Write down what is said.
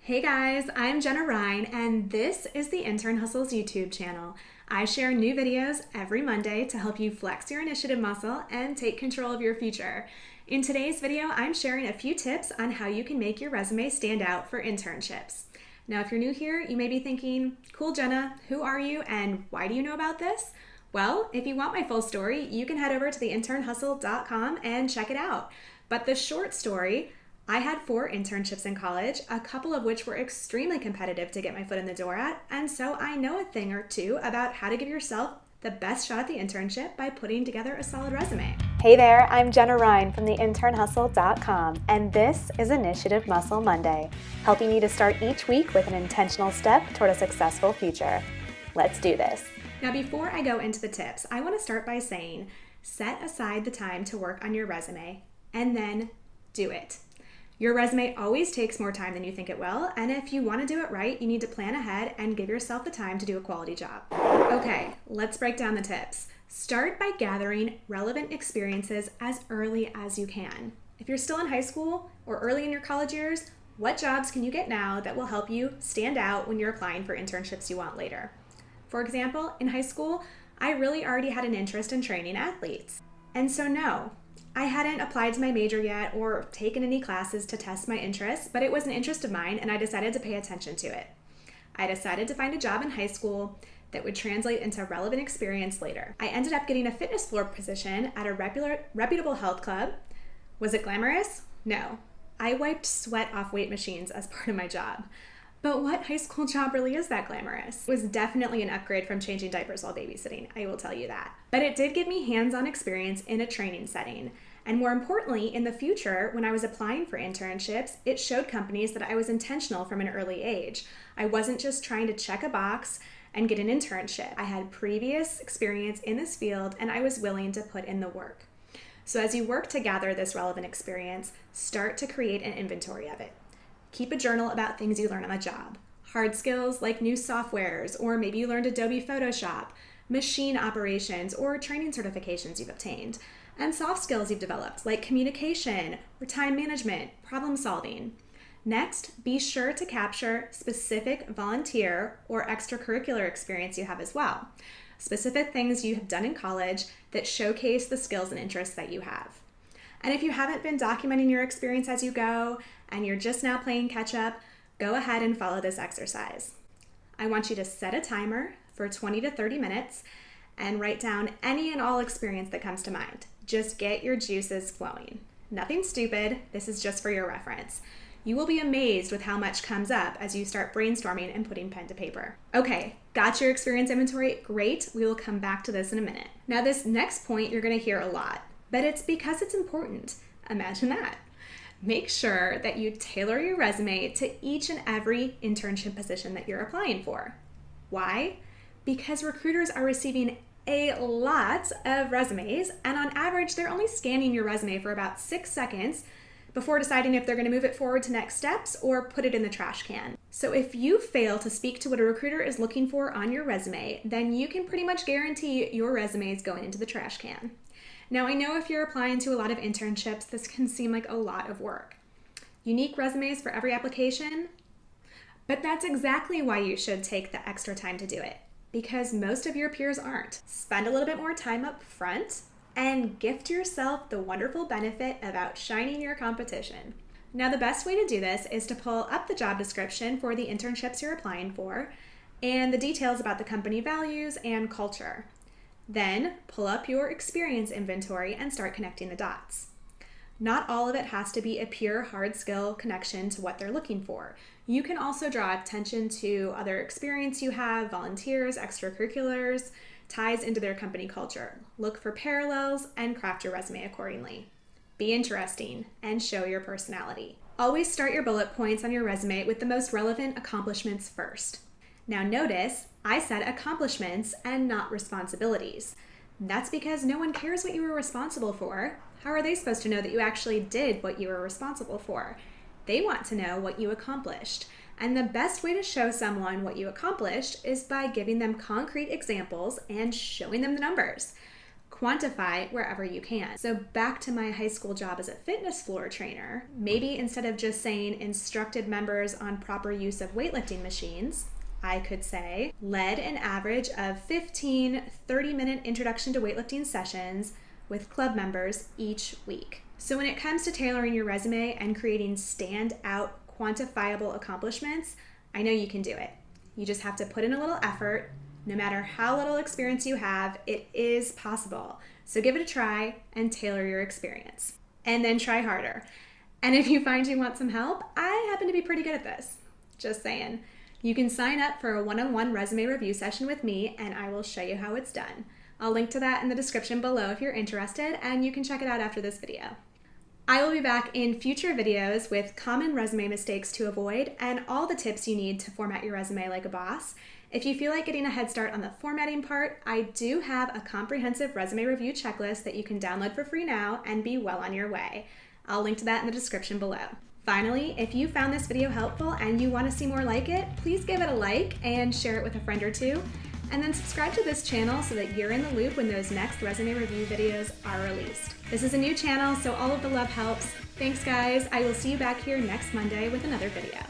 Hey guys, I'm Jenna Ryan, and this is the Intern Hustles YouTube channel. I share new videos every Monday to help you flex your initiative muscle and take control of your future. In today's video, I'm sharing a few tips on how you can make your resume stand out for internships. Now, if you're new here, you may be thinking, cool Jenna, who are you and why do you know about this? Well, if you want my full story, you can head over to theinternhustle.com and check it out. But the short story, I had 4 internships in college, a couple of which were extremely competitive to get my foot in the door at, and so I know a thing or two about how to give yourself the best shot at the internship by putting together a solid resume. Hey there, I'm Jenna Ryan from theinternhustle.com, and this is Initiative Muscle Monday, helping you to start each week with an intentional step toward a successful future. Let's do this. Now, before I go into the tips, I want to start by saying, set aside the time to work on your resume, and then do it. Your resume always takes more time than you think it will, and if you want to do it right, you need to plan ahead and give yourself the time to do a quality job. Okay, let's break down the tips. Start by gathering relevant experiences as early as you can. If you're still in high school or early in your college years, what jobs can you get now that will help you stand out when you're applying for internships you want later? For example, in high school, I really already had an interest in training athletes. And so no, I hadn't applied to my major yet or taken any classes to test my interest, but it was an interest of mine and I decided to pay attention to it. I decided to find a job in high school that would translate into relevant experience later. I ended up getting a fitness floor position at a reputable health club. Was it glamorous? No. I wiped sweat off weight machines as part of my job. But what high school job really is that glamorous? It was definitely an upgrade from changing diapers while babysitting, I will tell you that. But it did give me hands-on experience in a training setting. And more importantly, in the future, when I was applying for internships, it showed companies that I was intentional from an early age. I wasn't just trying to check a box and get an internship. I had previous experience in this field and I was willing to put in the work. So as you work to gather this relevant experience, start to create an inventory of it. Keep a journal about things you learn on the job. Hard skills like new softwares, or maybe you learned Adobe Photoshop, machine operations, or training certifications you've obtained. And soft skills you've developed like communication, or time management, problem solving. Next, be sure to capture specific volunteer or extracurricular experience you have as well. Specific things you have done in college that showcase the skills and interests that you have. And if you haven't been documenting your experience as you go, and you're just now playing catch up, go ahead and follow this exercise. I want you to set a timer for 20 to 30 minutes and write down any and all experience that comes to mind. Just get your juices flowing. Nothing stupid, this is just for your reference. You will be amazed with how much comes up as you start brainstorming and putting pen to paper. Okay, got your experience inventory? Great, we will come back to this in a minute. Now this next point you're gonna hear a lot, but it's because it's important. Imagine that. Make sure that you tailor your resume to each and every internship position that you're applying for. Why? Because recruiters are receiving a lot of resumes, and on average, they're only scanning your resume for about 6 seconds before deciding if they're going to move it forward to next steps or put it in the trash can. So if you fail to speak to what a recruiter is looking for on your resume, then you can pretty much guarantee your resume is going into the trash can. Now, I know if you're applying to a lot of internships, this can seem like a lot of work. Unique resumes for every application, but that's exactly why you should take the extra time to do it, because most of your peers aren't. Spend a little bit more time up front and gift yourself the wonderful benefit of outshining your competition. Now, the best way to do this is to pull up the job description for the internships you're applying for and the details about the company values and culture. Then pull up your experience inventory and start connecting the dots. Not all of it has to be a pure hard skill connection to what they're looking for. You can also draw attention to other experience you have, volunteers, extracurriculars, ties into their company culture. Look for parallels and craft your resume accordingly. Be interesting and show your personality. Always start your bullet points on your resume with the most relevant accomplishments first. Now notice, I said accomplishments and not responsibilities. That's because no one cares what you were responsible for. How are they supposed to know that you actually did what you were responsible for? They want to know what you accomplished. And the best way to show someone what you accomplished is by giving them concrete examples and showing them the numbers. quantify wherever you can. So back to my high school job as a fitness floor trainer, maybe instead of just saying instructed members on proper use of weightlifting machines, I could say led an average of 15 30-minute introduction to weightlifting sessions with club members each week. So when it comes to tailoring your resume and creating standout quantifiable accomplishments, I know you can do it. You just have to put in a little effort. No matter how little experience you have, it is possible. So give it a try and tailor your experience. And then try harder. And if you find you want some help, I happen to be pretty good at this. Just saying. You can sign up for a one-on-one resume review session with me, and I will show you how it's done. I'll link to that in the description below if you're interested, and you can check it out after this video. I will be back in future videos with common resume mistakes to avoid and all the tips you need to format your resume like a boss. If you feel like getting a head start on the formatting part, I do have a comprehensive resume review checklist that you can download for free now and be well on your way. I'll link to that in the description below. Finally, if you found this video helpful and you want to see more like it, please give it a like and share it with a friend or two. And then subscribe to this channel so that you're in the loop when those next resume review videos are released. This is a new channel, so all of the love helps. Thanks guys, I will see you back here next Monday with another video.